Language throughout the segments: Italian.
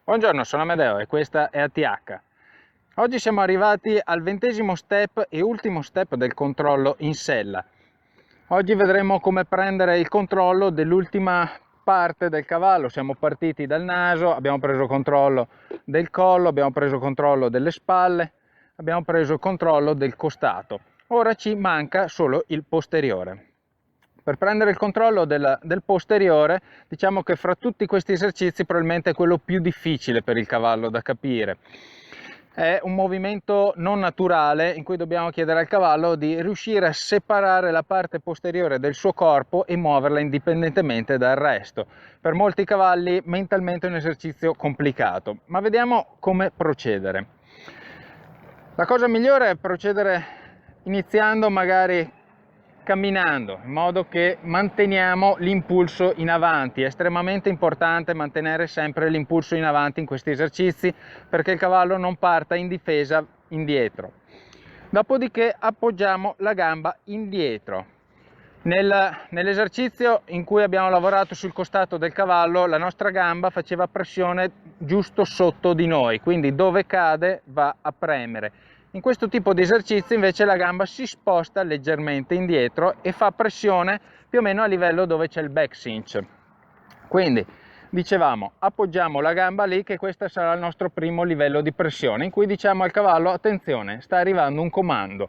Buongiorno, sono Amedeo e questa è ATH. Oggi siamo arrivati al 20° step e ultimo step del controllo in sella. Oggi vedremo come prendere il controllo dell'ultima parte del cavallo. Siamo partiti dal naso, abbiamo preso controllo del collo, abbiamo preso controllo delle spalle, abbiamo preso controllo del costato. Ora ci manca solo il posteriore. Per prendere il controllo del posteriore, diciamo che fra tutti questi esercizi probabilmente è quello più difficile per il cavallo da capire. È un movimento non naturale in cui dobbiamo chiedere al cavallo di riuscire a separare la parte posteriore del suo corpo e muoverla indipendentemente dal resto. Per molti cavalli mentalmente è un esercizio complicato, ma vediamo come procedere. La cosa migliore è procedere iniziando magari camminando, in modo che manteniamo l'impulso in avanti. È estremamente importante mantenere sempre l'impulso in avanti in questi esercizi perché il cavallo non parta in difesa indietro. Dopodiché appoggiamo la gamba indietro. Nell'esercizio in cui abbiamo lavorato sul costato del cavallo, la nostra gamba faceva pressione giusto sotto di noi, quindi dove cade va a premere. In questo tipo di esercizio invece la gamba si sposta leggermente indietro e fa pressione più o meno a livello dove c'è il back cinch. Quindi dicevamo, appoggiamo la gamba lì, che questo sarà il nostro primo livello di pressione, in cui diciamo al cavallo: attenzione, sta arrivando un comando,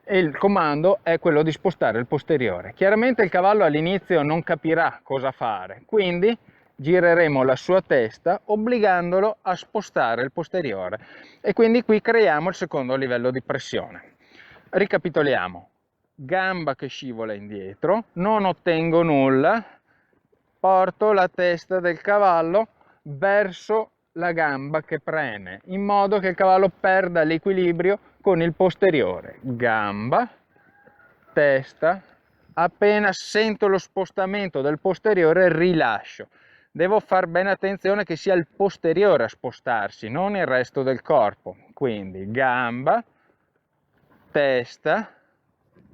e il comando è quello di spostare il posteriore. Chiaramente il cavallo all'inizio non capirà cosa fare, quindi gireremo la sua testa obbligandolo a spostare il posteriore, e quindi qui creiamo il secondo livello di pressione. Ricapitoliamo: gamba che scivola indietro, non ottengo nulla, porto la testa del cavallo verso la gamba che preme, in modo che il cavallo perda l'equilibrio con il posteriore. Gamba, testa, appena sento lo spostamento del posteriore rilascio. Devo far bene attenzione che sia il posteriore a spostarsi, non il resto del corpo. Quindi gamba, testa,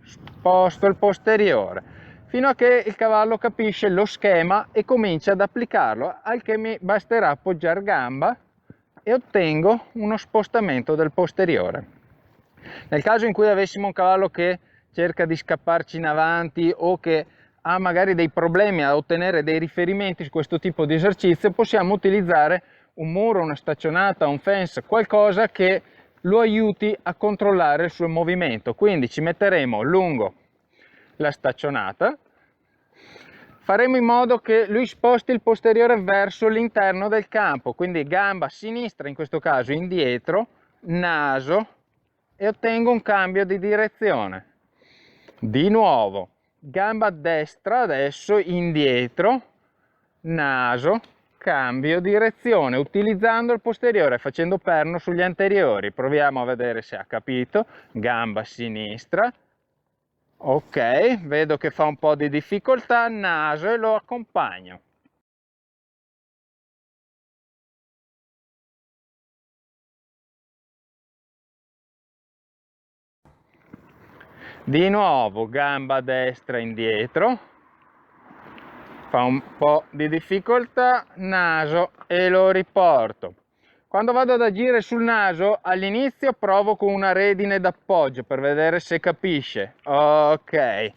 sposto il posteriore, fino a che il cavallo capisce lo schema e comincia ad applicarlo, al che mi basterà appoggiare gamba e ottengo uno spostamento del posteriore. Nel caso in cui avessimo un cavallo che cerca di scapparci in avanti o che ha magari dei problemi a ottenere dei riferimenti su questo tipo di esercizio, possiamo utilizzare un muro, una staccionata, un fence, qualcosa che lo aiuti a controllare il suo movimento. Quindi ci metteremo lungo la staccionata, faremo in modo che lui sposti il posteriore verso l'interno del campo, quindi gamba sinistra, in questo caso indietro, naso, e ottengo un cambio di direzione. Di nuovo, gamba destra adesso indietro, naso, cambio direzione, utilizzando il posteriore, facendo perno sugli anteriori. Proviamo a vedere se ha capito. Gamba sinistra, ok, vedo che fa un po' di difficoltà, naso, e lo accompagno. Di nuovo gamba destra indietro, fa un po' di difficoltà, naso, e lo riporto. Quando vado ad agire sul naso, all'inizio provo con una redine d'appoggio per vedere se capisce, ok,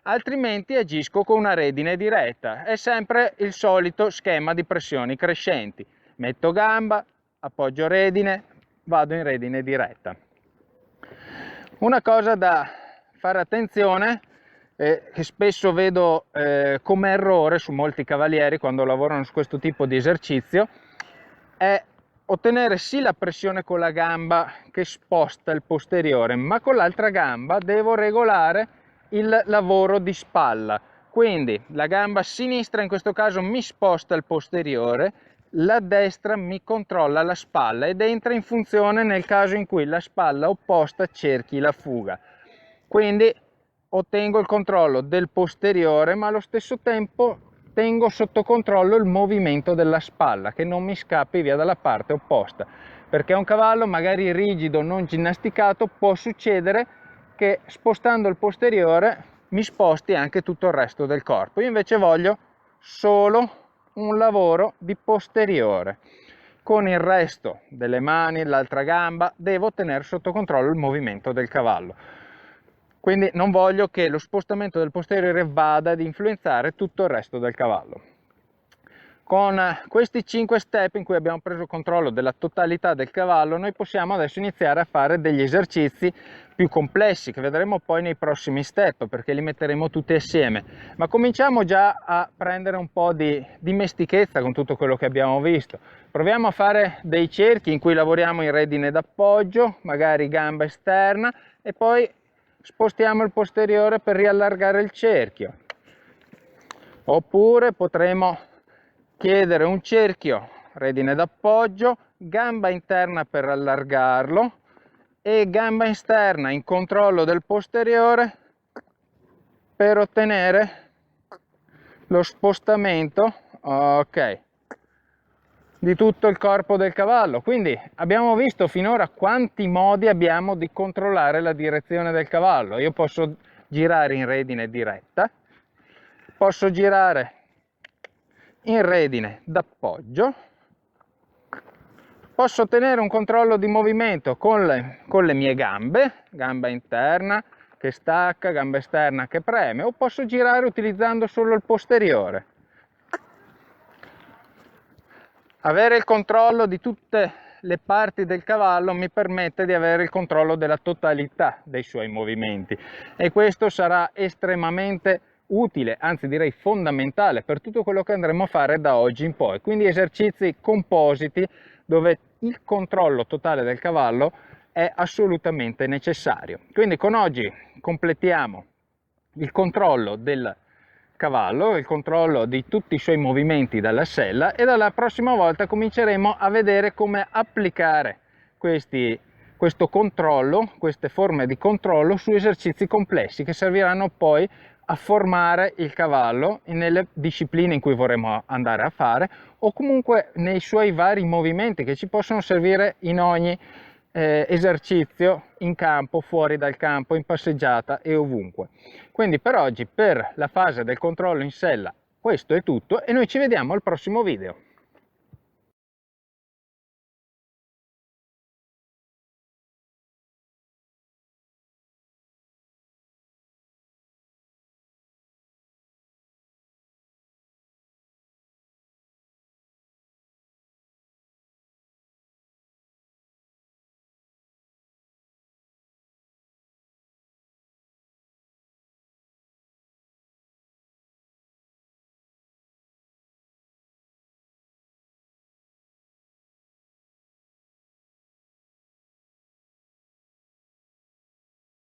altrimenti agisco con una redine diretta. È sempre il solito schema di pressioni crescenti: metto gamba, appoggio redine, vado in redine diretta. Una cosa da fare attenzione, che spesso vedo come errore su molti cavalieri quando lavorano su questo tipo di esercizio, è ottenere sì la pressione con la gamba che sposta il posteriore, ma con l'altra gamba devo regolare il lavoro di spalla. Quindi la gamba sinistra in questo caso mi sposta il posteriore, la destra mi controlla la spalla ed entra in funzione nel caso in cui la spalla opposta cerchi la fuga. Quindi ottengo il controllo del posteriore, ma allo stesso tempo tengo sotto controllo il movimento della spalla, che non mi scappi via dalla parte opposta, perché un cavallo magari rigido, non ginnasticato, può succedere che spostando il posteriore mi sposti anche tutto il resto del corpo. Io invece voglio solo un lavoro di posteriore. con il resto delle mani, l'altra gamba, devo tenere sotto controllo il movimento del cavallo. Quindi non voglio che lo spostamento del posteriore vada ad influenzare tutto il resto del cavallo. Con questi 5 step in cui abbiamo preso controllo della totalità del cavallo, noi possiamo adesso iniziare a fare degli esercizi più complessi che vedremo poi nei prossimi step, perché li metteremo tutti assieme. Ma cominciamo già a prendere un po' di dimestichezza con tutto quello che abbiamo visto. Proviamo a fare dei cerchi in cui lavoriamo in redine d'appoggio, magari gamba esterna, e poi spostiamo il posteriore per riallargare il cerchio. Oppure potremo chiedere un cerchio, redine d'appoggio, gamba interna per allargarlo e gamba esterna in controllo del posteriore per ottenere lo spostamento, ok, di tutto il corpo del cavallo. Quindi abbiamo visto finora quanti modi abbiamo di controllare la direzione del cavallo. Io posso girare in redine diretta, posso girare in redine d'appoggio, posso ottenere un controllo di movimento con le mie gambe, gamba interna che stacca, gamba esterna che preme, o posso girare utilizzando solo il posteriore. Avere il controllo di tutte le parti del cavallo mi permette di avere il controllo della totalità dei suoi movimenti, e questo sarà estremamente utile, anzi direi fondamentale per tutto quello che andremo a fare da oggi in poi. Quindi esercizi compositi dove il controllo totale del cavallo è assolutamente necessario. Quindi con oggi completiamo il controllo del cavallo, il controllo di tutti i suoi movimenti dalla sella, e dalla prossima volta cominceremo a vedere come applicare questo controllo, queste forme di controllo su esercizi complessi che serviranno poi a formare il cavallo nelle discipline in cui vorremmo andare a fare, o comunque nei suoi vari movimenti che ci possono servire in ogni esercizio, in campo, fuori dal campo, in passeggiata e ovunque. Quindi per oggi, per la fase del controllo in sella, questo è tutto, e noi ci vediamo al prossimo video.